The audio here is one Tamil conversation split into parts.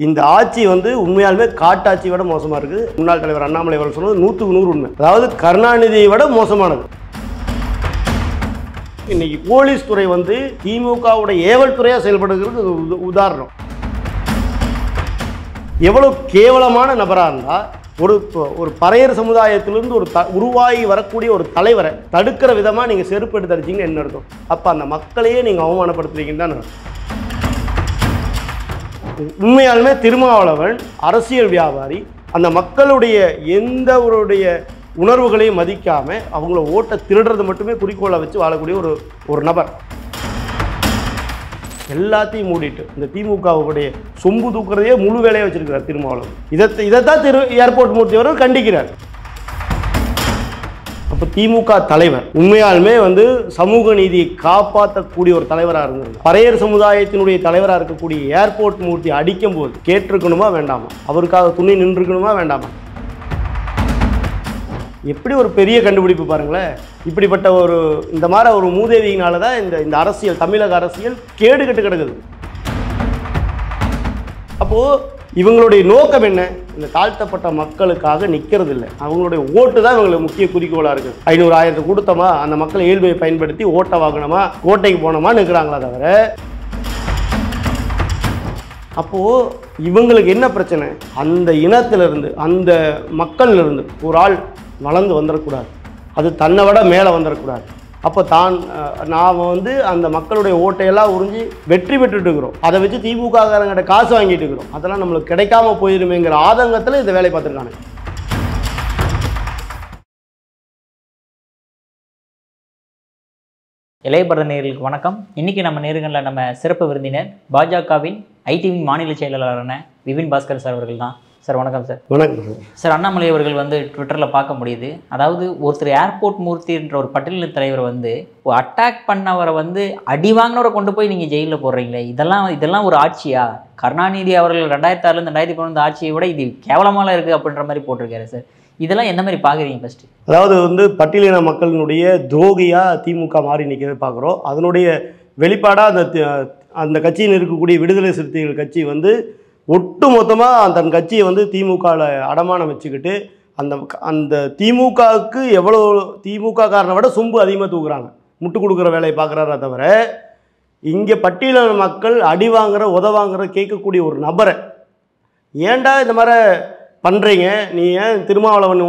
இந்த ஆட்சி வந்து உண்மையாலுமே காட்டாட்சியை விட மோசமாக இருக்குது. முன்னாள் தலைவர் அண்ணாமலை அவர்கள் சொன்னது 100க்கு 100 உண்மை. அதாவது கருணாநிதியை விட மோசமானது. இன்னைக்கு போலீஸ் துறை வந்து திமுகவுடைய ஏவல் துறையாக செயல்படுகிறது உதாரணம். எவ்வளவு கேவலமான நபராக இருந்தால் ஒரு பறையர் சமுதாயத்திலிருந்து உருவாகி வரக்கூடிய ஒரு தலைவரை தடுக்கிற விதமாக நீங்கள் செருப்பு எடுத்து அடிச்சிங்கன்னு என்ன அர்த்தம்? அப்போ அந்த மக்களையே நீங்கள் அவமானப்படுத்துறீங்கன்னு தான் அர்த்தம். உண்மையாலுமே திருமாவளவன் அரசியல் வியாபாரி. அந்த மக்களுடைய எந்த உணர்வுகளையும் மதிக்காமல் அவங்கள ஓட்டை திருடுறது மட்டுமே குறிக்கோளை வச்சு வாழக்கூடிய ஒரு நபர். எல்லாத்தையும் மூடிட்டு இந்த திமுகவுடைய சொம்பு தூக்குறதையே முழு வேலையை வச்சிருக்கிறார் திருமாவளவன். இதைத்தான் ஏர்போர்ட் மூர்த்தி அவர்கள் கண்டிக்கிறார். அப்போ திமுக தலைவர் உண்மையாலுமே வந்து சமூக நீதியை காப்பாற்றக்கூடிய ஒரு தலைவராக இருந்திருந்தார். பறையர் சமுதாயத்தினுடைய தலைவராக இருக்கக்கூடிய ஏர்போர்ட் மூர்த்தி அடிக்கும் போது கேட்டிருக்கணுமா வேண்டாமா? அவருக்காக துணி நின்றுக்கணுமா வேண்டாமா? எப்படி ஒரு பெரிய கண்டுபிடிப்பு பாருங்களேன். இப்படிப்பட்ட இந்த மாதிரி ஒரு மூதேவியினால தான் இந்த அரசியல், தமிழக அரசியல் கேடு கட்டு கிடக்குது. அப்போது இவங்களுடைய நோக்கம் என்ன? இந்த தாழ்த்தப்பட்ட மக்களுக்காக நிற்கிறது இல்லை. அவங்களுடைய ஓட்டு தான் இவங்களுக்கு முக்கிய குறிக்கோளாக இருக்குது. 500,000 கொடுத்தோமா, அந்த மக்களை இயல்பையை பயன்படுத்தி ஓட்டை வாங்கினோமா, கோட்டைக்கு போனோமா நிற்கிறாங்களா தவிர. அப்போது இவங்களுக்கு என்ன பிரச்சனை? அந்த இனத்திலிருந்து, அந்த மக்களிலிருந்து ஒரு ஆள் வளர்ந்து வந்துடக்கூடாது. அது தன்னை விட மேலே வந்துடக்கூடாது. அப்போ நாம் வந்து அந்த மக்களுடைய ஓட்டையெல்லாம் உறிஞ்சி வெற்றி பெற்றுட்டு இருக்கிறோம். அதை வச்சு திமுககாரங்கிட்ட காசு வாங்கிட்டு இருக்கிறோம். அதெல்லாம் நம்மளுக்கு கிடைக்காம போயிருமேங்கிற ஆதங்கத்தில் இந்த வேலை பார்த்துருக்காங்க. இளையபரத நேயர்களுக்கு வணக்கம். இன்றைக்கி நம்ம நேர்களில் நம்ம சிறப்பு விருந்தினர் பாஜகவின் ஐடிவின் மாநில செயலாளரான விபின் பாஸ்கர் சார் அவர்கள் தான். சார் வணக்கம் சார். வணக்கம் சார். அண்ணாமலை அவர்கள் வந்து ட்விட்டரில் பார்க்க முடியுது. அதாவது ஒருத்தர் ஏர்போர்ட் மூர்த்தி என்ற ஒரு பட்டியலின் தலைவர் வந்து அட்டாக் பண்ணவரை வந்து அடி வாங்கினவரை கொண்டு போய் நீங்கள் ஜெயிலில் போடுறீங்களே, இதெல்லாம் ஒரு ஆட்சியா? கருணாநிதி அவர்கள் 2006 2011 ஆட்சியை விட இது கேவலமாக இருக்குது அப்படின்ற மாதிரி போட்டிருக்காரு சார். இதெல்லாம் எந்த மாதிரி பார்க்குறீங்க ஃபஸ்ட்டு? அதாவது வந்து பட்டியலின மக்களினுடைய துரோகியாக திமுக மாறி நிற்கிறத பார்க்குறோம். அதனுடைய வெளிப்பாடாக அந்த கட்சியில் இருக்கக்கூடிய விடுதலை சிறுத்தைகள் கட்சி வந்து ஒட்டு மொத்தமாக தன் கட்சியை வந்து திமுகவில் அடமானம் வச்சுக்கிட்டு அந்த திமுகவுக்கு எவ்வளோ திமுக காரனை விட சொம்பு அதிகமாக தூக்குறாங்க. முட்டு கொடுக்குற வேலையை பார்க்குறாரா தவிர இங்கே பட்டியலின மக்கள் அடி வாங்குற உதவாங்கிற கேட்கக்கூடிய ஒரு நபரை ஏன்டா இந்த மாதிரி பண்ணுறீங்க, நீ ஏன் திருமாவளவன்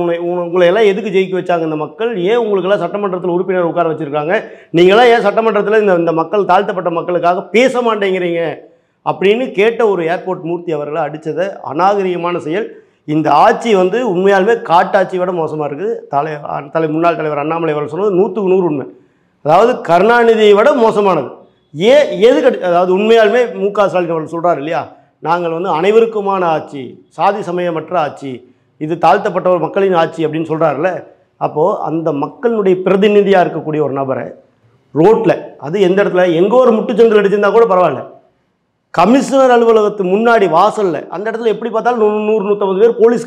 உங்களை எல்லாம் எதுக்கு ஜெயிக்க வச்சாங்க இந்த மக்கள், ஏன் உங்களுக்கெல்லாம் சட்டமன்றத்தில் உறுப்பினர் உட்கார வச்சுருக்காங்க, நீங்களாம் ஏன் சட்டமன்றத்தில் இந்த மக்கள் தாழ்த்தப்பட்ட மக்களுக்காக பேச மாட்டேங்கிறீங்க அப்படின்னு கேட்ட ஒரு ஏர்போர்ட் மூர்த்தி அவர்களை அடித்ததை அநாகரிகமான செயல். இந்த ஆட்சி வந்து உண்மையாலுமே காட்டாட்சியை விட மோசமாக இருக்குது. முன்னாள் தலைவர் அண்ணாமலை அவர்கள் சொன்னது 100க்கு 100 உண்மை. அதாவது கருணாநிதியை விட மோசமானது. அதாவது உண்மையாலுமே மு.க. ஸ்டாலின் அவர்கள் சொல்கிறார் இல்லையா, நாங்கள் வந்து அனைவருக்குமான ஆட்சி, சாதி சமயமற்ற ஆட்சி, இது தாழ்த்தப்பட்ட ஒரு மக்களின் ஆட்சி அப்படின்னு சொல்கிறார்ல. அப்போது அந்த மக்களுடைய பிரதிநிதியாக இருக்கக்கூடிய ஒரு நபரை ரோட்டில், அது எந்த இடத்துல, எங்கோ ஒரு முட்டுச்சந்தில் அடிச்சிருந்தா கூட பரவாயில்ல, கமிஷனர் அலுவலகத்து முன்னாடி வாசலில் அந்த இடத்துல எப்படி பார்த்தாலும் 100-150 பேர் போலீஸ்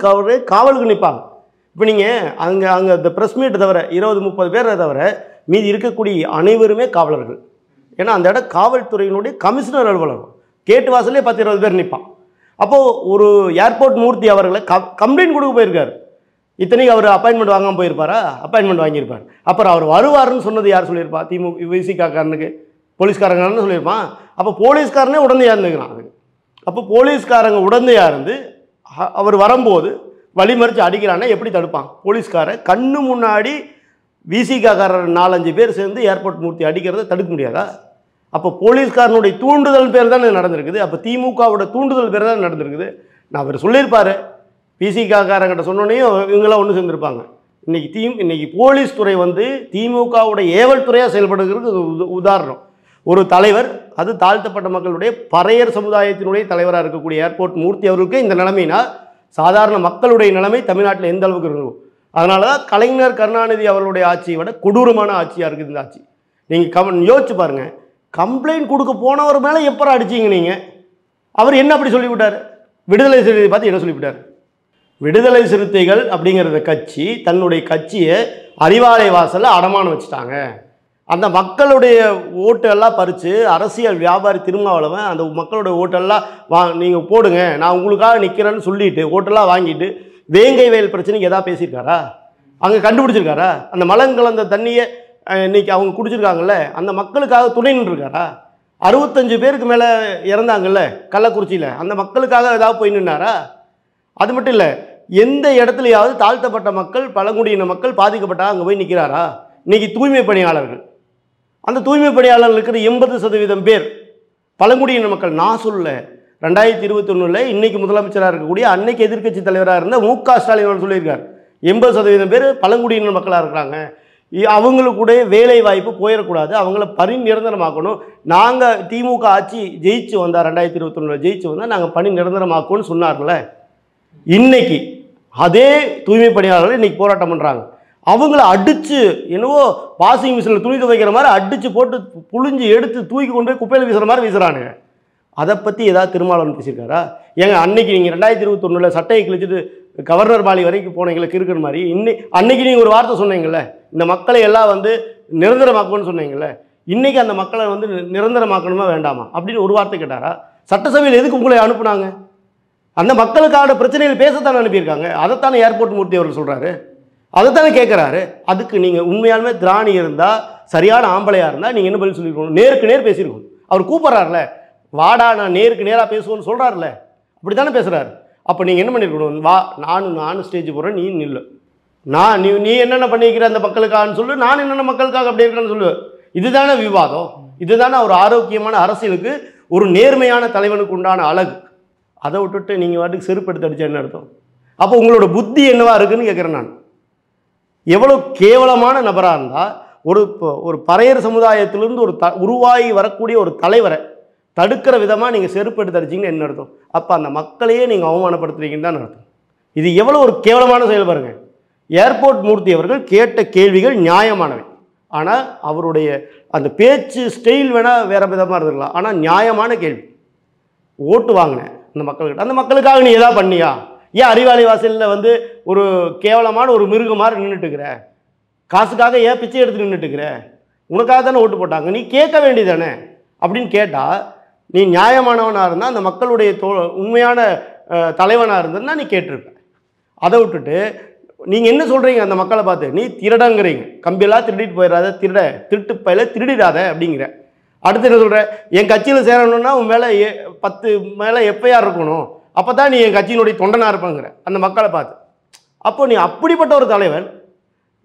காவலுக்கு நிற்பாங்க. இப்போ நீங்கள் அங்கே இந்த ப்ரெஸ் மீட்டை தவிர 20-30 பேரை தவிர மீதி இருக்கக்கூடிய அனைவருமே காவலர்கள். ஏன்னா அந்த இடம் காவல்துறையினுடைய கமிஷனர் அலுவலகம். கேட்டு வாசலே 10-20 பேர் நிற்பான். அப்போது ஒரு ஏர்போர்ட் மூர்த்தி அவர்களை கம்ப்ளைண்ட் கொடுக்க போயிருக்காரு. இத்தனைக்கு அவர் அப்பாயின்மெண்ட் வாங்காமல் போயிருப்பாரா? அப்பாயின்மெண்ட் வாங்கியிருப்பார். அப்புறம் அவர் வருவாருன்னு சொன்னது யார் சொல்லியிருப்பா? விசிகாரனுக்கு போலீஸ்காரங்கன்னு சொல்லியிருப்பான். அப்போ போலீஸ்காரனே உடந்தையாக இருந்துக்கிறான் அதுக்கு. அப்போ போலீஸ்காரங்க உடந்தையாக இருந்து அவர் வரும்போது வழிமறித்து அடிக்கிறான்னா எப்படி தடுப்பான்? போலீஸ்காரன் கண்ணு முன்னாடி விசிகாரர் 4-5 பேர் சேர்ந்து ஏர்போர்ட் மூர்த்தி அடிக்கிறத தடுக்க முடியாதா? அப்போ போலீஸ்காரனுடைய தூண்டுதல் பேர் தான் நடந்திருக்குது. அப்போ திமுகவோட தூண்டுதல் பேர் தான் நடந்திருக்குது. நான் அவர் சொல்லியிருப்பார், விசிகாரங்கிட்ட சொன்னோன்னையும் இவங்களாம் ஒன்று சேர்ந்துருப்பாங்க. இன்னைக்கு போலீஸ் துறை வந்து திமுகவோட ஏவல் துறையாக செயல்படுகிறது உதாரணம். ஒரு தலைவர், அது தாழ்த்தப்பட்ட மக்களுடைய பறையர் சமுதாயத்தினுடைய தலைவராக இருக்கக்கூடிய ஏர்போர்ட் மூர்த்தி அவருக்கு இந்த நிலைமைனா சாதாரண மக்களுடைய நிலைமை தமிழ்நாட்டில் எந்த அளவுக்கு இருக்கும்? அதனால தான் கலைஞர் கருணாநிதி அவர்களுடைய ஆட்சியை விட கொடூரமான ஆட்சியாக இருக்குது இந்த ஆட்சி. நீங்கள் யோசிச்சு பாருங்கள், கம்ப்ளைண்ட் கொடுக்க போனவர் மேலே எப்போ அடிச்சிங்க நீங்கள்? அவர் என்ன அப்படி சொல்லிவிட்டார்? விடுதலை சிறுத்தை பார்த்து என்ன சொல்லிவிட்டார்? விடுதலை சிறுத்தைகள் அப்படிங்கிறத கட்சி தன்னுடைய கட்சியை அறிவாலய வாசலில் அடமானம் வச்சுட்டாங்க. அந்த மக்களுடைய ஓட்டெல்லாம் பறித்து அரசியல் வியாபாரி திருமாவளவன் அந்த மக்களுடைய ஓட்டெல்லாம் நீங்கள் போடுங்க, நான் உங்களுக்காக நிற்கிறேன்னு சொல்லிட்டு ஓட்டெல்லாம் வாங்கிட்டு வேங்கை வயல் பிரச்சனைக்கு எதாவது பேசியிருக்காரா? அங்கே கண்டுபிடிச்சிருக்காரா? அந்த மலங்கலந்த தண்ணியை இன்னைக்கு அவங்க குடிச்சிருக்காங்கல்ல, அந்த மக்களுக்காக துணை நின்றுருக்காரா? 65 பேருக்கு மேலே இறந்தாங்கல்ல கள்ளக்குறிச்சியில், அந்த மக்களுக்காக ஏதாவது போய் நின்னாரா? அது மட்டும் இல்லை, எந்த இடத்துலையாவது தாழ்த்தப்பட்ட மக்கள் பழங்குடியின மக்கள் பாதிக்கப்பட்டா அங்கே போய் நிற்கிறாரா? இன்றைக்கி தூய்மை பணியாளர்கள், அந்த தூய்மை பணியாளர்கள் இருக்கிற 80% பேர் பழங்குடியின மக்கள். நான் சொல்ல 2021 இன்னைக்கு முதலமைச்சராக இருக்கக்கூடிய அன்னைக்கு எதிர்க்கட்சி தலைவராக இருந்த மு.க. ஸ்டாலின் சொல்லியிருக்கார், 80% பேர் பழங்குடியின மக்களாக இருக்கிறாங்க, அவங்களுக்கு கூட வேலை வாய்ப்பு போயிடக்கூடாது, அவங்கள பணி நிரந்தரமாக்கணும். நாங்கள் திமுக ஆட்சி ஜெயிச்சு வந்தால் 2021 ஜெயிச்சு வந்தால் நாங்கள் பணி நிரந்தரமாக்கணும்னு சொன்னார்ல. இன்னைக்கு அதே தூய்மை பணியாளர்கள் இன்னைக்கு போராட்டம் பண்ணுறாங்க. அவங்கள அடித்து என்னவோ வாஷிங் மிஷினில் துணி துவைக்கிற மாதிரி அடித்து போட்டு புழிஞ்சு எடுத்து தூக்கி கொண்டு போய் குப்பையில் வீசுகிற மாதிரி வீசுகிறானுங்க. அதை பற்றி ஏதாவது திருமாவளவன் பேசியிருக்காரா? ஏங்க அன்னைக்கு நீங்கள் 2021 சட்டையை கிழிச்சிட்டு கவர்னர் பாலி வரைக்கும் போனீங்களுக்கு இருக்கிற மாதிரி அன்னைக்கு நீங்கள் ஒரு வார்த்தை சொன்னீங்கல்ல, இந்த மக்களை எல்லாம் வந்து நிரந்தரமாக்கணும்னு சொன்னீங்கல்ல, இன்றைக்கி அந்த மக்களை வந்து நிரந்தரமாக்கணுமா வேண்டாமா அப்படின்னு ஒரு வார்த்தை கேட்டாரா? சட்டசபையில் எதுக்கு உங்களை அனுப்புனாங்க? அந்த மக்களுக்கான பிரச்சனைகள் பேசத்தானே அனுப்பியிருக்காங்க. அதைத்தானே ஏர்போர்ட் மூர்த்தி அவர்கள் சொல்கிறாரு, அதைத்தானே கேட்குறாரு. அதுக்கு நீங்கள் உண்மையாலுமே திராணி இருந்தால், சரியான ஆம்பளையாக இருந்தால் நீங்கள் என்ன பதில் சொல்லியிருக்கணும்? நேருக்கு நேர் பேசியிருக்கணும். அவர் கூப்பிட்றாருல, வாடா நான் நேருக்கு நேராக பேசுவோன்னு சொல்கிறாருல, அப்படி தானே பேசுகிறாரு. அப்போ நீங்கள் என்ன பண்ணியிருக்கணும்? வா, நானும் ஸ்டேஜ் போகிறேன், நீ நில்லு, நீ என்னென்ன பண்ணியிருக்கிற அந்த மக்களுக்காகன்னு சொல்லு, நான் என்னென்ன மக்களுக்காக அப்படி இருக்கேன்னு சொல்லு. இதுதானே விவாதம், இதுதானே ஒரு ஆரோக்கியமான அரசியலுக்கு ஒரு நேர்மையான தலைவனுக்கு உண்டான அழகு. அதை விட்டுட்டு நீங்கள் வாட்டுக்கு செருப்பு எடுத்து அடிச்சா என்ன அர்த்தம்? அப்போ உங்களோட புத்தி என்னவா இருக்குன்னு கேட்குறேன் நான். எவ்வளோ கேவலமான நபராக இருந்தால் ஒரு பறையர் சமுதாயத்திலிருந்து உருவாகி வரக்கூடிய ஒரு தலைவரை தடுக்கிற விதமாக நீங்கள் செருப்பு எடுத்து அடிச்சிங்கன்னு என்ன அர்த்தம்? அப்போ அந்த மக்களையே நீங்கள் அவமானப்படுத்துறீங்கன்னு தான் அர்த்தம். இது எவ்வளோ ஒரு கேவலமான செயல் பாருங்க. ஏர்போர்ட் மூர்த்தி அவர்கள் கேட்ட கேள்விகள் நியாயமானவை, ஆனால் அவருடைய அந்த பேச்சு ஸ்டைல் வேணால் வேறு விதமாக இருந்துக்கலாம், ஆனால் நியாயமான கேள்வி. ஓட்டு வாங்கினேன் அந்த மக்கள்கிட்ட, அந்த மக்களுக்காக நீ எதாவது பண்ணியா? ஏன் அறிவாலி வாசலில் வந்து ஒரு கேவலமான ஒரு மிருகம் மாதிரி நின்றுட்டுக்கிற? காசுக்காக ஏன் பிச்சை எடுத்து நின்றுட்டுக்கிற? உனக்காக தானே ஓட்டு போட்டாங்க, நீ கேட்க வேண்டியதானே அப்படின்னு கேட்டால், நீ நியாயமானவனாக இருந்தால், அந்த மக்களுடைய உண்மையான தலைவனாக இருந்ததுன்னா நீ கேட்டிருப்ப. அதை விட்டுட்டு நீங்கள் என்ன சொல்கிறீங்க அந்த மக்களை பார்த்து? நீ திருடங்கிறீங்க, கம்பியெல்லாம் திருடிட்டு போயிடாத, திருட்டு பையில திருடிடாத அப்படிங்கிற. அடுத்து என்ன சொல்கிற? என் கட்சியில் சேரணும்னா உன் மேலே 10 மேலே எஃப்ஐஆர் இருக்கணும், அப்போ தான் நீ என் கட்சியினுடைய தொண்டனாக இருப்பேங்கிற அந்த மக்களை பார்த்து. அப்போ நீ அப்படிப்பட்ட ஒரு தலைவன்,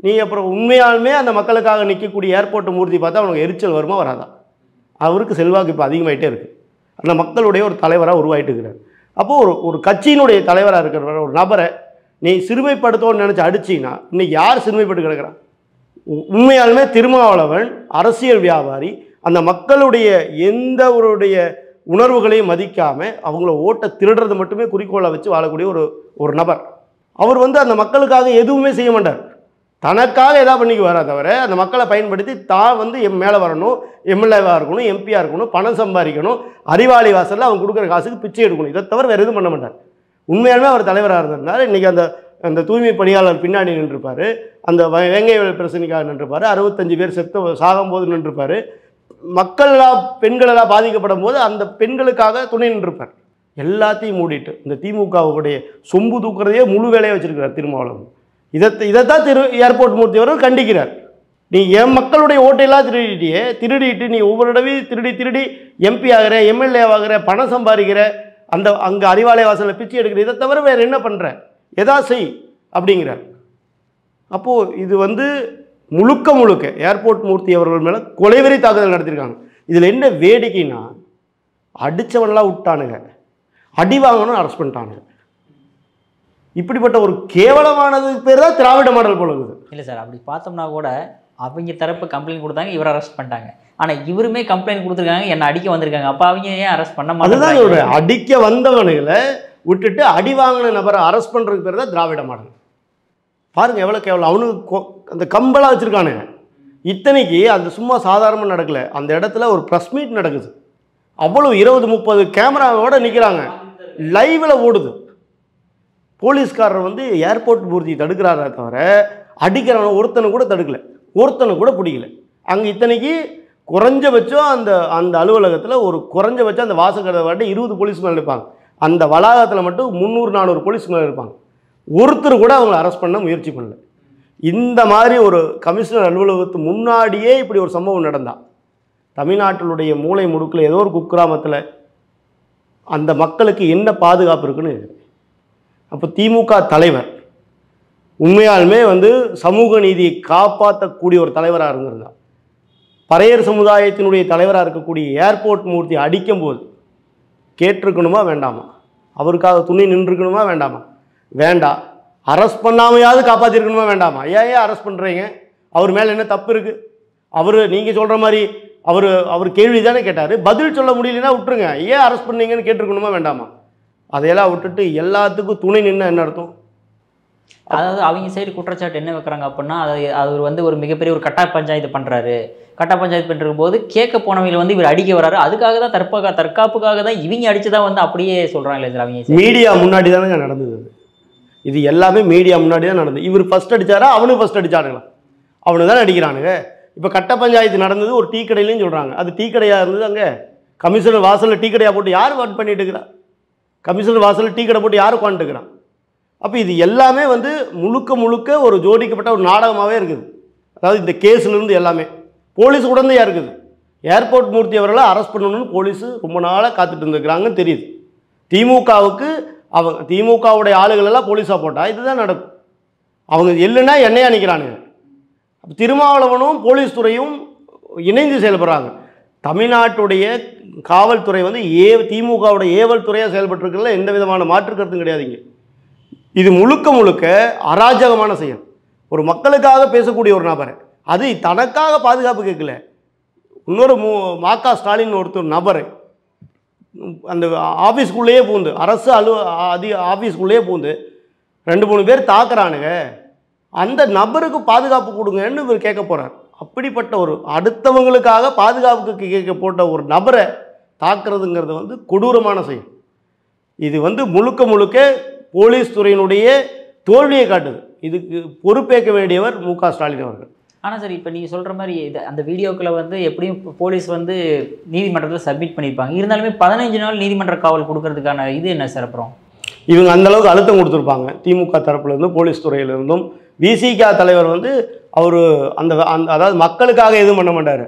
நீ அப்புறம் உண்மையாலுமே அந்த மக்களுக்காக நிற்கக்கூடிய ஏர்போர்ட் மூர்த்தி பார்த்தா அவனுக்கு எரிச்சல் வருமா வராதா? அவருக்கு செல்வாக்கு இப்போ அதிகமாகிட்டே இருக்குது, அந்த மக்களுடைய ஒரு தலைவராக உருவாகிட்டு இருக்கிறார். அப்போது ஒரு கட்சியினுடைய தலைவராக இருக்கிற ஒரு நபரை நீ சிறுமைப்படுத்தோன்னு நினச்சி அடிச்சிங்கன்னா இன்றைக்கி யார் சிறுமைப்பட்டு கிடக்கிறான்? உண்மையாலுமே திருமாவளவன் அரசியல் வியாபாரி, அந்த மக்களுடைய எந்த உணர்வுகளையும் மதிக்காமல் அவங்கள ஓட்டை திருடுறது மட்டுமே குறிக்கோளை வச்சு வாழக்கூடிய ஒரு நபர். அவர் வந்து அந்த மக்களுக்காக எதுவுமே செய்ய மாட்டார், தனக்காக எதாவது பண்ணிக்கு வரா தவிர அந்த மக்களை பயன்படுத்தி தான் வந்து மேலே வரணும், எம்எல்ஏவாக இருக்கணும், எம்பியாக இருக்கணும், பணம் சம்பாதிக்கணும், அறிவாளி வாசலில் அவங்க கொடுக்குற காசுக்கு பிச்சை எடுக்கணும், இதை தவிர வேறு எதுவும் பண்ண மாட்டார். உண்மையாலுமே அவர் தலைவராக இருந்திருந்தால் இன்றைக்கி அந்த தூய்மை பணியாளர் பின்னாடி நின்றுருப்பார், அந்த வேங்கை பிரச்சனைக்காக நின்றுருப்பார், 65 பேர் சாகும்போது நின்றுருப்பார், மக்களெல்லாம் பெண்களெல்லாம் பாதிக்கப்படும் போது அந்த பெண்களுக்காக துணை நின்றுருப்பார். எல்லாத்தையும் மூடிட்டு இந்த திமுகவுடைய சொம்பு தூக்குறதையே முழு வேலையை வச்சுருக்கிறார் திருமாவளவன். இதைத்தான் ஏர்போர்ட் மூர்த்தி அவர்கள் கண்டிக்கிறார். நீ என் மக்களுடைய ஓட்டையெல்லாம் திருடிட்டு நீ ஒவ்வொரு தடவையும் திருடி எம்பி ஆகிற, எம்எல்ஏ ஆகிற, பணம் சம்பாதிக்கிற, அங்கே அறிவாலய வாசலில் பிச்சை எடுக்கிற, இதை தவிர வேறு என்ன பண்ணுற? எதா செய் அப்படிங்கிறார். அப்போது இது வந்து முழுக்க ஏர்போர்ட் மூர்த்தி அவர்கள் மேலே கொலைவெறி தாக்குதல் நடத்தியிருக்காங்க. இதில் என்ன வேடிக்கைன்னா, அடித்தவனெலாம் விட்டானுங்க, அடி வாங்கணும் அரெஸ்ட் பண்ணிட்டானுங்க. இப்படிப்பட்ட ஒரு கேவலமானது பேர் தான் திராவிட மாடல் போல இருக்குது. இல்லை சார், அப்படி பார்த்தோம்னா கூட அவங்க தரப்பு கம்ப்ளைண்ட் கொடுத்தாங்க, இவரை அரெஸ்ட் பண்ணிட்டாங்க. ஆனால் இவருமே கம்ப்ளைண்ட் கொடுத்துருக்காங்க, என்னை அடிக்க வந்திருக்காங்க, அப்போ அவங்க ஏன் அரெஸ்ட் பண்ண மாட்டாங்க? அதுதான் சொல்கிறேன், அடிக்க வந்தவனுங்களை விட்டுட்டு அடி வாங்கின நபரை அரெஸ்ட் பண்ணுறதுக்கு பேர் தான் திராவிட மாடல். பாருங்கள் எவ்வளோ கேவலம். அவனுக்கு அந்த கம்பெல்லாம் வச்சுருக்கானுங்க. இத்தனைக்கு அந்த சும்மா சாதாரணமாக நடக்கலை, அந்த இடத்துல ஒரு ப்ரெஸ் மீட் நடக்குது, அவ்வளோ 20-30 கேமராவோடு நிற்கிறாங்க, லைவில் ஓடுது. போலீஸ்காரர் வந்து ஏர்போர்ட் மூர்த்தி தடுக்கிறாரே தவிர அடிக்கிறவனை ஒருத்தனை கூட தடுக்கலை, ஒருத்தனை கூட பிடிக்கல. அங்கே இத்தனைக்கு குறைஞ்சபட்சம் அந்த அந்த அலுவலகத்தில் ஒரு குறைஞ்சபட்சம் அந்த வாசகரை வாட்டி 20 போலீஸ் மேலே இருப்பாங்க. அந்த வளாகத்தில் மட்டும் 300-400 போலீஸ் மேலே இருப்பாங்க. ஒருத்தர் கூட அவங்களை அரெஸ்ட் பண்ண முயற்சி பண்ணல. இந்த மாதிரி ஒரு கமிஷனர் அலுவலகத்துக்கு முன்னாடியே இப்படி ஒரு சம்பவம் நடந்தால் தமிழ்நாட்டினுடைய மூலை முடுக்கில் ஏதோ ஒரு குக்கிராமத்தில் அந்த மக்களுக்கு என்ன பாதுகாப்பு இருக்குன்னு. அப்போ திமுக தலைவர் உண்மையாலுமே சமூக நீதியை காப்பாற்றக்கூடிய ஒரு தலைவராக இருந்திருந்தார். பறையர் சமுதாயத்தினுடைய தலைவராக இருக்கக்கூடிய ஏர்போர்ட் மூர்த்தி அடிக்கும்போது கேட்டிருக்கணுமா வேண்டாமா? அவருக்காக துணி நின்றுருக்கணுமா வேண்டாமா? வேண்டாம். அரெஸ்ட் பண்ணாமையாவது காப்பாற்றிருக்கணுமா வேண்டாமா? ஏன் அரெஸ்ட் பண்ணுறீங்க? அவர் மேலே என்ன தப்பு இருக்குது? நீங்கள் சொல்கிற மாதிரி அவர் கேள்வி தானே கேட்டார், பதில் சொல்ல முடியலன்னா விட்டுருங்க. ஏன் அரெஸ்ட் பண்ணீங்கன்னு கேட்டிருக்கணுமா வேண்டாமா? அதையெல்லாம் விட்டுட்டு எல்லாத்துக்கும் துணை நின்று என்ன அர்த்தம்? அதாவது அவங்க சைடு குற்றச்சாட்டு என்ன வைக்கிறாங்க அப்படின்னா, அவர் ஒரு மிகப்பெரிய ஒரு கட்டா பஞ்சாயத்து பண்ணுறாரு. கட்டா பஞ்சாயத்து பண்ணுற போது கேட்க போனவங்களை இவர் அடிக்க வராரு. அதுக்காக தான் தற்காப்புக்காக தான் இவங்க அடிச்சுதான் அப்படியே சொல்கிறாங்களே சார். அவங்க மீடியா முன்னாடி தானே நடந்தது. இது எல்லாமே மீடியா முன்னாடி தான் நடந்தது. இவர் ஃபஸ்ட் அடித்தாரா அவனுக்கு ஃபஸ்ட் அடித்தானுங்களா? அவனு தான் அடிக்கிறானுங்க. இப்போ கட்ட பஞ்சாயத்து நடந்தது ஒரு டீ கடையிலையும் சொல்கிறாங்க. அது டீ கடையாக இருந்தது. அங்கே கமிஷனர் வாசலில் டீ கடையாக போட்டு யார் வாட் பண்ணிட்டு இருக்கிறா? கமிஷனர் வாசலில் டீ கடை போட்டு யார் உட்காந்துட்டுக்கிறான்? அப்போ இது எல்லாமே முழுக்க முழுக்க ஒரு ஜோடிக்கப்பட்ட ஒரு நாடகமாகவே இருக்குது. அதாவது இந்த கேஸ்லேருந்து எல்லாமே போலீஸ் உடந்தையாக இருக்குது. ஏர்போர்ட் மூர்த்தி அவர்களை அரெஸ்ட் பண்ணணும்னு போலீஸு ரொம்ப நாளாக காத்துட்டு இருந்துக்கிறாங்கன்னு தெரியுது. திமுகவுக்கு திமுகவுடைய ஆளுகள் எல்லாம் போலீஸாக போட்டால் இதுதான் நடக்கும். அவங்க இல்லைன்னா என்னையா நிற்கிறானுங்க. திருமாவளவனும் போலீஸ் துறையும் இணைந்து செயல்படுறாங்க. தமிழ்நாட்டுடைய காவல்துறை திமுகவுடைய ஏவல் துறையாக செயல்பட்டுருக்கிறதுல எந்த விதமான மாற்று கருத்தும் கிடையாதுங்க. இது முழுக்க முழுக்க அராஜகமான செயல். ஒரு மக்களுக்காக பேசக்கூடிய ஒரு நபர் அது தனக்காக பாதுகாப்பு கேட்கல. இன்னொரு மா.க. ஸ்டாலின் ஒருத்தர் நபர் அந்த ஆஃபீஸ்க்குள்ளேயே பூந்து அரசு ஆஃபீஸ்க்குள்ளேயே பூந்து 2-3 பேர் தாக்குறானுங்க. அந்த நபருக்கு பாதுகாப்பு கொடுங்கன்னு இவர் கேட்க போகிறார். அப்படிப்பட்ட ஒரு அடுத்தவங்களுக்காக பாதுகாப்புக்கு கேட்க போட்ட ஒரு நபரை தாக்குறதுங்கிறது கொடூரமான செயல். இது முழுக்க முழுக்க போலீஸ் துறையினுடைய தோல்வியை காட்டுது. இதுக்கு பொறுப்பேற்க வேண்டியவர் மு.க. ஸ்டாலின் அவர்கள். ஆனால் சார், இப்போ நீங்கள் சொல்கிற மாதிரி அந்த வீடியோக்களை எப்படியும் போலீஸ் நீதிமன்றத்தில் சப்மிட் பண்ணியிருப்பாங்க. இருந்தாலுமே 15 நாள் நீதிமன்ற காவல் கொடுக்கறதுக்கான இது என்ன சார்? அப்புறம் இவங்க அந்தளவுக்கு அழுத்தம் கொடுத்துருப்பாங்க. திமுக தரப்புலேருந்தும் போலீஸ் துறையிலிருந்தும். விசிக தலைவர் அவர் அதாவது மக்களுக்காக எதுவும் பண்ண மாட்டார்.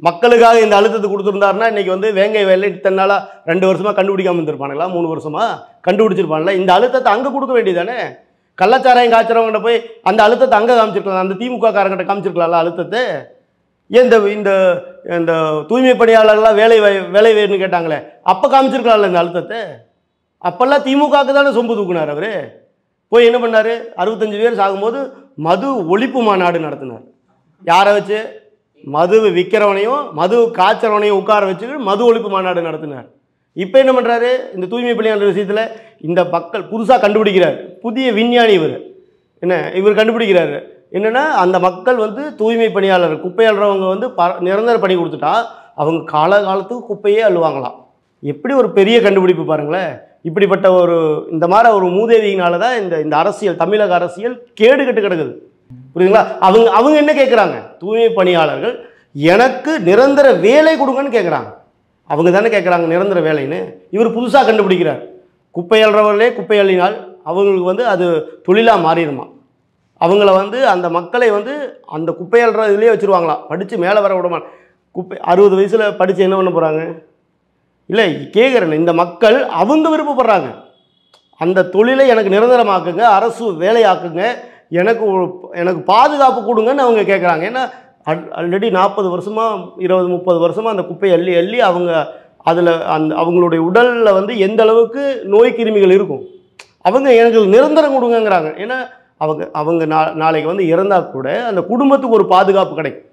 மக்களுக்காக இந்த அழுத்தத்தை கொடுத்துருந்தாருன்னா இன்றைக்கி வேங்கை வேலை இத்தனை நாளாக 2 வருஷமாக கண்டுபிடிக்காமல் இருந்திருப்பானுங்களா? 3 வருஷமாக கண்டுபிடிச்சிருப்பாங்களா? இந்த அழுத்தத்தை அங்கே கொடுக்க வேண்டியதானே. கள்ளச்சாராயம் காய்ச்சறவங்கிட்ட போய் அந்த அழுத்தத்தை அங்கே காமிச்சிருக்கலாம். அந்த திமுக காரங்கிட்ட காமிச்சிருக்கலாம்ல அழுத்தத்தை. ஏன் இந்த இந்த தூய்மை பணியாளர்கள்லாம் வேலை வேணும்னு கேட்டாங்களே, அப்போ காமிச்சிருக்கலாம்ல இந்த அழுத்தத்தை. அப்போல்லாம் திமுகவுக்கு தானே சொம்பு தூக்குனார். அவர் போய் என்ன பண்ணார்? 65 பேர் சாகும்போது மது ஒழிப்பு மாநாடு நடத்தினார். யாரை வச்சு? மது விற்கிறவனையும் மது காய்ச்சறவனையும் உட்கார வச்சு மது ஒழிப்பு மாநாடு நடத்தினார். இப்போ என்ன பண்ணுறாரு? இந்த தூய்மை பணியாளர் விஷயத்தில் இந்த மக்கள் புதுசாக கண்டுபிடிக்கிறார். புதிய விஞ்ஞானி இவர் கண்டுபிடிக்கிறாரு. என்னென்னா அந்த மக்கள் தூய்மை பணியாளர் குப்பை அள்ளுறவங்க நிரந்தர பணி கொடுத்துட்டா அவங்க காலத்துக்கு குப்பையே அள்ளுவாங்களாம். எப்படி ஒரு பெரிய கண்டுபிடிப்பு பாருங்களேன். இப்படிப்பட்ட இந்த மாதிரி ஒரு மூதேவியினால தான் இந்த அரசியல், தமிழக அரசியல் கேடு கட்டு கிடக்குது. புரியுதுங்களா? அவங்க என்ன கேட்குறாங்க? தூய்மை பணியாளர்கள் எனக்கு நிரந்தர வேலை கொடுங்கன்னு கேட்குறாங்க. அவங்க தானே கேட்குறாங்க நிரந்தர வேலைன்னு. இவர் புதுசாக கண்டுபிடிக்கிறார். குப்பை அள்ளுறவர்களே குப்பை அள்ளினால் அவங்களுக்கு அது தொழிலாக மாறிடுமா. அவங்கள அந்த மக்களை அந்த குப்பை அள்ளுற இதுலேயே வச்சுருவாங்களாம். படித்து மேலே வர விடமா. குப்பை 60 வயசில் படித்து என்ன பண்ண போகிறாங்க? இல்லை கேட்குறேன். இந்த மக்கள் அவங்க விருப்பப்படுறாங்க. அந்த தொழிலை எனக்கு நிரந்தரமாக்குங்க, அரசு வேலையாக்குங்க, எனக்கு பாதுகாப்பு கொடுங்கன்னு அவங்க கேட்குறாங்க. ஏன்னா ஆல்ரெடி 40 வருஷமாக 20-30 வருஷமாக அந்த குப்பையை அள்ளி அவங்க அதில் அவங்களுடைய உடலில் எந்த அளவுக்கு நோய் கிருமிகள் இருக்கும். அவங்க எனக்கு நிரந்தரம் கொடுங்கங்கிறாங்க. ஏன்னா அவங்க நாளைக்கு இறந்தால் கூட அந்த குடும்பத்துக்கு ஒரு பாதுகாப்பு கிடைக்கும்.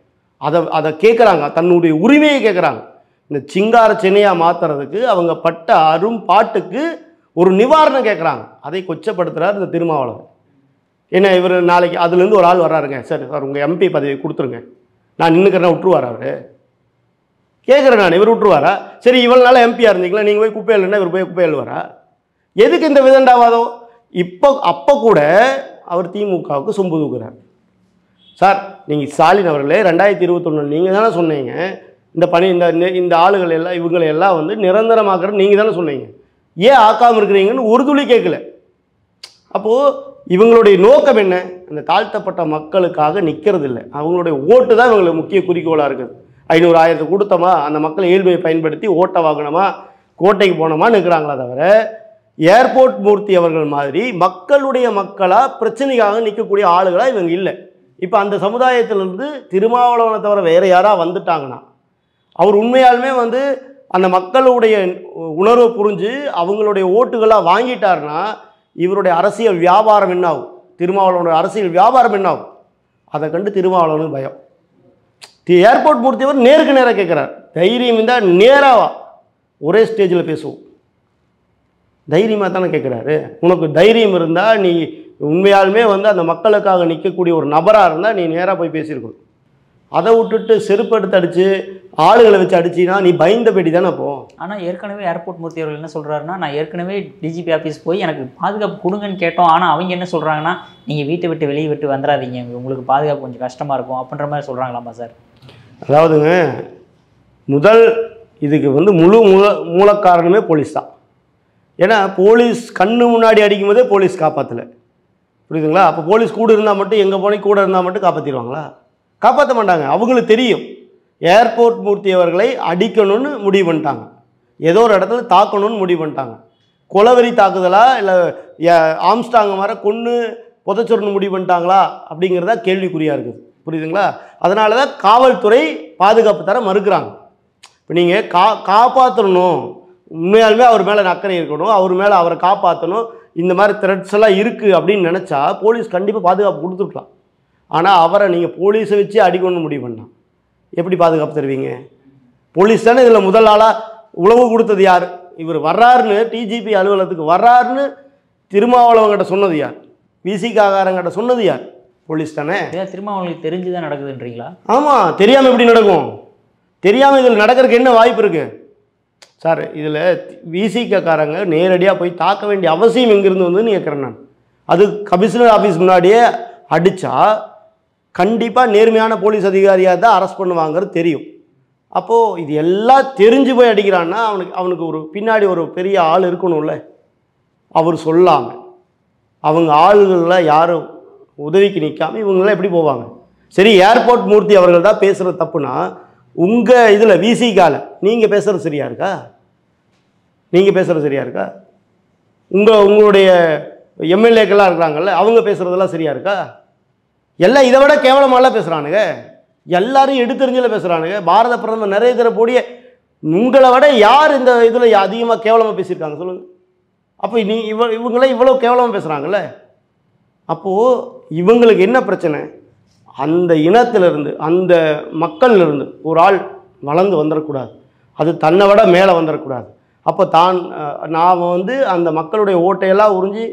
அதை கேட்குறாங்க. தன்னுடைய உரிமையை கேட்குறாங்க. இந்த சிங்கார சென்னையாக மாற்றுறதுக்கு அவங்க பட்ட பாட்டுக்கு ஒரு நிவாரணம் கேட்குறாங்க. அதை கொச்சப்படுத்துகிறார் இந்த திருமாவளவன். ஏன்னா இவர் நாளைக்கு அதுலேருந்து ஒரு ஆள் வர்றாருங்க, சார் உங்கள் எம்பி பதவி கொடுத்துருங்க, நான் நின்றுக்கிறேன்னா விட்டுருவாரா? அவர் கேட்குறேன் நான், இவர் விட்டுருவாரா? சரி, இவ்வளோ நாள் எம்பியாக இருந்தீங்களா, நீங்கள் போய் குப்பை இல்லைன்னா இவர் போய் குப்பை எழுவாரா? எதுக்கு இந்த விதண்டாவாதம்? அப்போ கூட அவர் திமுகவுக்கு சொம்பு தூக்குறார். சார் நீங்கள் ஸ்டாலின் அவர்களே 2021 நீங்கள் தானே சொன்னீங்க இந்த ஆளுகள் எல்லாம் இவங்களை எல்லாம் வந்து நிரந்தரமாக்குறது நீங்கள் தானே சொன்னீங்க, ஏன் ஆக்காமல் இருக்கிறீங்கன்னு ஒரு துளி கேட்கல. அப்போது இவங்களுடைய நோக்கம் என்ன? அந்த தாழ்த்தப்பட்ட மக்களுக்காக நிற்கிறது இல்லை, அவங்களுடைய ஓட்டு தான் இவங்களுக்கு முக்கிய குறிக்கோளாக இருக்குது. 500,000 கொடுத்தோமா, அந்த மக்களை ஏழ்மையை பயன்படுத்தி ஓட்டை வாங்கினோமா, கோட்டைக்கு போனோமா நிற்கிறாங்களா தவிர ஏர்போர்ட் மூர்த்தி அவர்கள் மாதிரி மக்களாக பிரச்சனைக்காக நிற்கக்கூடிய ஆளுகளாக இவங்க இல்லை. இப்போ அந்த சமுதாயத்திலிருந்து திருமாவளவனை தவிர வேறு யாராக வந்துட்டாங்கன்னா அவர் உண்மையாலுமே வந்து அந்த மக்களுடைய உணர்வை புரிஞ்சு அவங்களுடைய ஓட்டுகளாக வாங்கிட்டாருன்னா இவருடைய அரசியல் வியாபாரம் என்ன ஆகும், திருமாவளவனுடைய அரசியல் வியாபாரம் என்ன ஆகும், அதை கண்டு திருமாவளவனுக்கு பயம். ஏர்போர்ட் மூர்த்தி அவர் நேருக்கு நேராக கேட்குறார், தைரியம் இருந்தால் நேராக ஒரே ஸ்டேஜில் பேசுவோம். தைரியமாக தானே கேட்குறாரு. உனக்கு தைரியம் இருந்தால் நீ உண்மையாலுமே வந்து அந்த மக்களுக்காக நிற்கக்கூடிய ஒரு நபராக இருந்தால் நீ நேராக போய் பேசியிருக்கணும். அதை விட்டுட்டு செருப்பு எடுத்து அடித்து ஆளுகளை வச்சு அடிச்சின்னா நீ பயந்த பேடி தானே போ. ஆனால் ஏற்கனவே ஏர்போர்ட் மூர்த்தி அவர்கள் என்ன சொல்கிறாருன்னா, நான் ஏற்கனவே டிஜிபி ஆஃபீஸ் போய் எனக்கு பாதுகாப்பு கொடுங்கன்னு கேட்டோம், ஆனால் அவங்க என்ன சொல்கிறாங்கன்னா நீங்கள் வீட்டை விட்டு வெளியே விட்டு வந்துடாதீங்க, உங்களுக்கு பாதுகாப்பு கொஞ்சம் கஷ்டமாக இருக்கும் அப்படின்ற மாதிரி சொல்கிறாங்களாமா சார்? அதாவதுங்க, இதுக்கு வந்து மூல காரணமே போலீஸ் தான். ஏன்னா போலீஸ் கண்ணு முன்னாடி அடிக்கும் போதே போலீஸ் காப்பாற்றலை, புரியுதுங்களா? அப்போ போலீஸ் கூட இருந்தால் மட்டும் எங்கே போனி கூட இருந்தால் மட்டும் காப்பாற்றிடுவாங்களா? காப்பாற்ற மாட்டாங்க. அவங்களுக்கு தெரியும் ஏர்போர்ட் மூர்த்தி அவர்களை அடிக்கணும்னு முடிவு பண்ணிட்டாங்க, ஏதோ ஒரு இடத்துல தாக்கணும்னு முடிவு பண்ணிட்டாங்க. கொலவெறி தாக்குதலா இல்லை ஆம்ஸ்டாங்க மாதிரி கொன்று புதைச்சொருன்னு முடிவு பண்ணிட்டாங்களா அப்படிங்கிறதா கேள்விக்குறியாக இருக்குது, புரியுதுங்களா? அதனால தான் காவல்துறை பாதுகாப்பு தர மறுக்கிறாங்க. இப்போ நீங்கள் காப்பாற்றணும், உண்மையாலுமே அவர் மேலே அக்கறை இருக்கணும், அவர் மேலே அவரை காப்பாற்றணும், இந்த மாதிரி த்ரெட்ஸ் எல்லாம் இருக்குது அப்படின்னு நினச்சா போலீஸ் கண்டிப்பாக பாதுகாப்பு கொடுத்துருக்கலாம். ஆனால் அவரை நீங்கள் போலீஸை வச்சு அடிக்கணும்னு முடிவு பண்ணால் எப்படி பாதுகாப்பு தருவீங்க? போலீஸ் தானே இதில் முதல் ஆளாக உளவு கொடுத்தது யார்? இவர் வர்றாருன்னு டிஜிபி அலுவலகத்துக்கு வர்றாருன்னு திருமாவளவங்கிட்ட சொன்னது யார்? விசிகாரங்கிட்ட சொன்னது யார்? போலீஸ் தானே. திருமாவளவங்களுக்கு தெரிஞ்சு தான் நடக்குதுன்றீங்களா? ஆமாம், தெரியாமல் எப்படி நடக்கும்? தெரியாமல் இதில் நடக்கிறதுக்கு என்ன வாய்ப்பு இருக்குது சார்? இதில் விசிகாரங்க நேரடியாக போய் தாக்க வேண்டிய அவசியம் எங்கேருந்து வந்து கேட்குறேன் நான். அது கமிஷனர் ஆஃபீஸ் முன்னாடியே அடித்தா கண்டிப்பாக நேர்மையான போலீஸ் அதிகாரியாக தான் அரெஸ்ட் பண்ணுவாங்கிறது தெரியும். அப்போது இது எல்லாம் தெரிஞ்சு போய் அடிக்கிறான்னா அவனுக்கு ஒரு பின்னாடி ஒரு பெரிய ஆள் இருக்கணும்ல. அவர் சொல்லாமல் அவங்க ஆளுகளில் யாரும் உதவிக்கு நிற்காமல் இவங்களாம் எப்படி போவாங்க? சரி, ஏர்போர்ட் மூர்த்தி அவர்கள் தான் பேசுகிறது தப்புனா உங்கள் இதில் விசிகால நீங்கள் பேசுகிறது சரியாக இருக்கா? நீங்கள் பேசுகிறது சரியாக இருக்கா? உங்களுடைய எம்எல்ஏக்கெல்லாம் இருக்கிறாங்கல்ல, அவங்க பேசுகிறதெல்லாம் சரியாக இருக்கா? எல்லாம் இதை விட கேவலமாலாம் பேசுகிறானுங்க, எல்லாரும் எடுத்தறிஞ்சில் பேசுகிறானுங்க. பாரத பிரதமர் நரேந்திர மோடியை உங்களை விட யார் இந்த இதில் அதிகமாக கேவலமாக பேசியிருக்காங்க சொல்லுங்கள்? அப்போ இவங்களாம் இவ்வளோ கேவலமாக பேசுகிறாங்கல்ல. அப்போது இவங்களுக்கு என்ன பிரச்சனை? அந்த இனத்திலிருந்து அந்த மக்களிலிருந்து ஒரு ஆள் வளர்ந்து வந்துடக்கூடாது, அது தன்னை விட மேலே வந்துடக்கூடாது. அப்போ நாம் வந்து அந்த மக்களுடைய ஓட்டையெல்லாம் உறிஞ்சி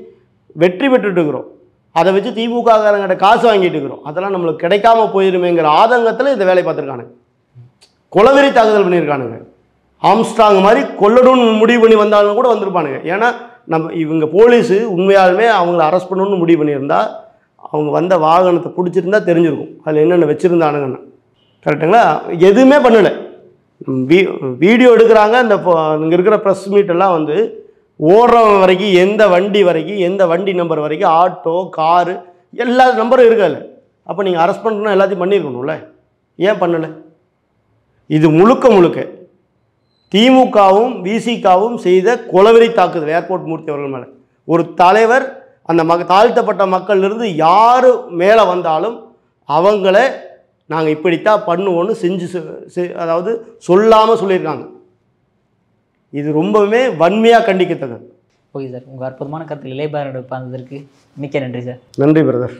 வெற்றி பெற்றுட்டு இருக்கிறோம், அதை வச்சு திமுககாரங்கிட்ட காசு வாங்கிட்டு இருக்கிறோம், அதெல்லாம் நம்மளுக்கு கிடைக்காம போயிருமேங்கிற ஆதங்கத்தில் இந்த வேலையை பார்த்துருக்கானுங்க. கொலவெறி தாக்குதல் பண்ணியிருக்கானுங்க. ஆம்ஸ்ட்ராங் மாதிரி கொல்லணும்னு முடிவு பண்ணி வந்தாலும் கூட வந்திருப்பானுங்க. ஏன்னா இவங்க போலீஸு உண்மையாலுமே அவங்கள அரெஸ்ட் பண்ணணும்னு முடிவு பண்ணியிருந்தா அவங்க வந்த வாகனத்தை பிடிச்சிருந்தா தெரிஞ்சிருக்கும் அதில் என்னென்ன வச்சுருந்தானுங்கன்னு. கரெக்டுங்களா? எதுவுமே பண்ணலை. வீடியோ எடுக்கிறாங்க. இங்கே இருக்கிற ப்ரெஸ் மீட்டெல்லாம் வந்து ஓடுறவங்க வரைக்கும் எந்த வண்டி வரைக்கும் எந்த வண்டி நம்பர் வரைக்கும் ஆட்டோ காரு எல்லா நம்பரும் இருக்காது. அப்போ நீங்கள் அரெஸ்ட் பண்ணணும்னா எல்லாத்தையும் பண்ணியிருக்கணும்ல, ஏன் பண்ணலை? இது முழுக்க திமுகவும் விசிகாவும் செய்த கொலவெறி தாக்குதல் ஏர்போர்ட் மூர்த்தி அவர்கள் மேலே. ஒரு தலைவர் அந்த தாழ்த்தப்பட்ட மக்களிலிருந்து யார் மேலே வந்தாலும் அவங்கள நாங்கள் இப்படித்தான் பண்ணுவோன்னு அதாவது சொல்லாமல் சொல்லியிருக்காங்க. இது ரொம்பவுமே வன்மையாக கண்டிக்கத்தக்கது. ஓகே சார், உங்கள் அற்புதமான கருத்து இளையபாரனுடைய பந்ததற்கு மிக்க நன்றி சார். நன்றி பிரதர்.